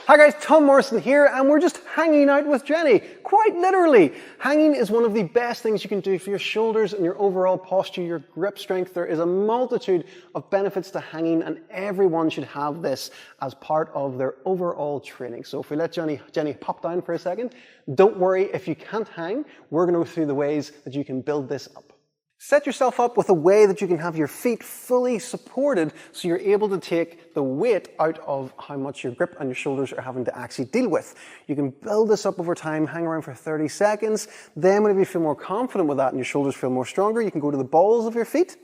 Hi guys, Tom Morrison here, and we're just hanging out with Jenny. Quite literally. Hanging is one of the best things you can do for your shoulders and your overall posture, your grip strength. There is a multitude of benefits to hanging, and everyone should have this as part of their overall training. So if we let Jenny pop down for a second, don't worry if you can't hang. We're going to go through the ways that you can build this up. Set yourself up with a way that you can have your feet fully supported so you're able to take the weight out of how much your grip and your shoulders are having to actually deal with. You can build this up over time, hang around for 30 seconds. Then whenever you feel more confident with that and your shoulders feel more stronger, you can go to the balls of your feet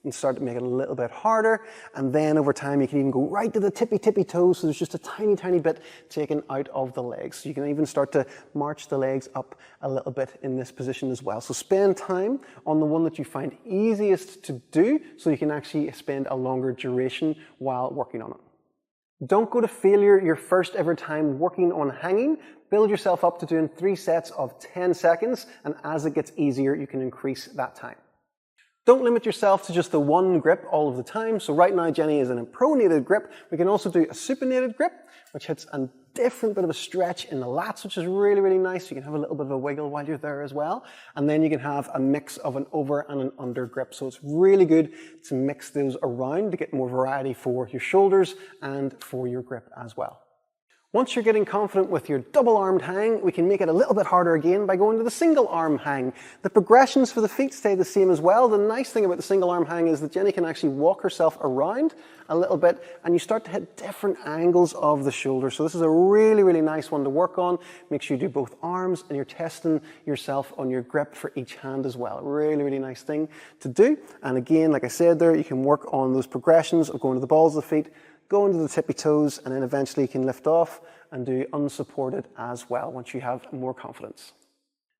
and start to make it a little bit harder. And then over time, you can even go right to the tippy toes. So there's just a tiny bit taken out of the legs. So you can even start to march the legs up a little bit in this position as well. So spend time on the one that you find easiest to do so you can actually spend a longer duration while working on it. Don't go to failure your first ever time working on hanging. Build yourself up to doing 3 sets of 10 seconds. And as it gets easier, you can increase that time. Don't limit yourself to just the one grip all of the time. So right now, Jenny is in a pronated grip. We can also do a supinated grip, which hits a different bit of a stretch in the lats, which is really nice. You can have a little bit of a wiggle while you're there as well. And then you can have a mix of an over and an under grip. So it's really good to mix those around to get more variety for your shoulders and for your grip as well. Once you're getting confident with your double-armed hang, we can make it a little bit harder again by going to the single-arm hang. The progressions for the feet stay the same as well. The nice thing about the single-arm hang is that Jenny can actually walk herself around a little bit, and you start to hit different angles of the shoulder. So this is a really nice one to work on. Make sure you do both arms, and you're testing yourself on your grip for each hand as well. Really nice thing to do. And again, like I said there, you can work on those progressions of going to the balls of the feet, go into the tippy toes, and then eventually you can lift off and do unsupported as well once you have more confidence.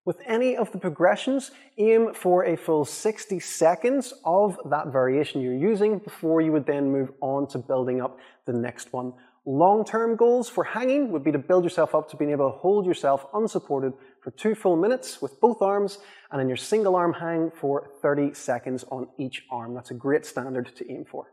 With any of the progressions, aim for a full 60 seconds of that variation you're using before you would then move on to building up the next one. Long-term goals for hanging would be to build yourself up to being able to hold yourself unsupported for 2 full minutes with both arms, and in your single arm hang for 30 seconds on each arm. That's a great standard to aim for.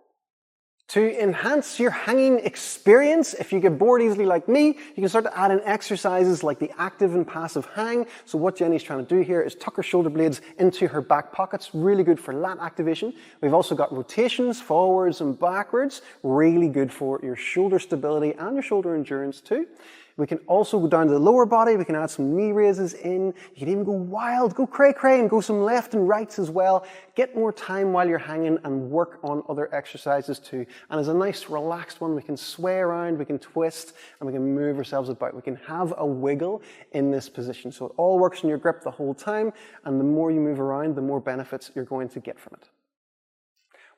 To enhance your hanging experience, if you get bored easily like me, you can start to add in exercises like the active and passive hang. So what Jenny's trying to do here is tuck her shoulder blades into her back pockets, really good for lat activation. We've also got rotations, forwards and backwards, really good for your shoulder stability and your shoulder endurance too. We can also go down to the lower body. We can add some knee raises in. You can even go wild, go cray and go some left and rights as well. Get more time while you're hanging and work on other exercises too. And as a nice relaxed one, we can sway around, we can twist, and we can move ourselves about. We can have a wiggle in this position. So it all works in your grip the whole time, and the more you move around, the more benefits you're going to get from it.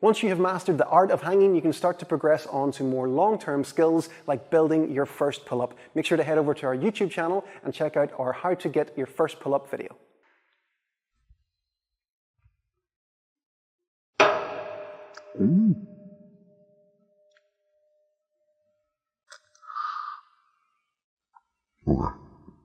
Once you have mastered the art of hanging, you can start to progress on to more long-term skills like building your first pull-up. Make sure to head over to our YouTube channel and check out our How to Get Your First Pull-Up video. Okay.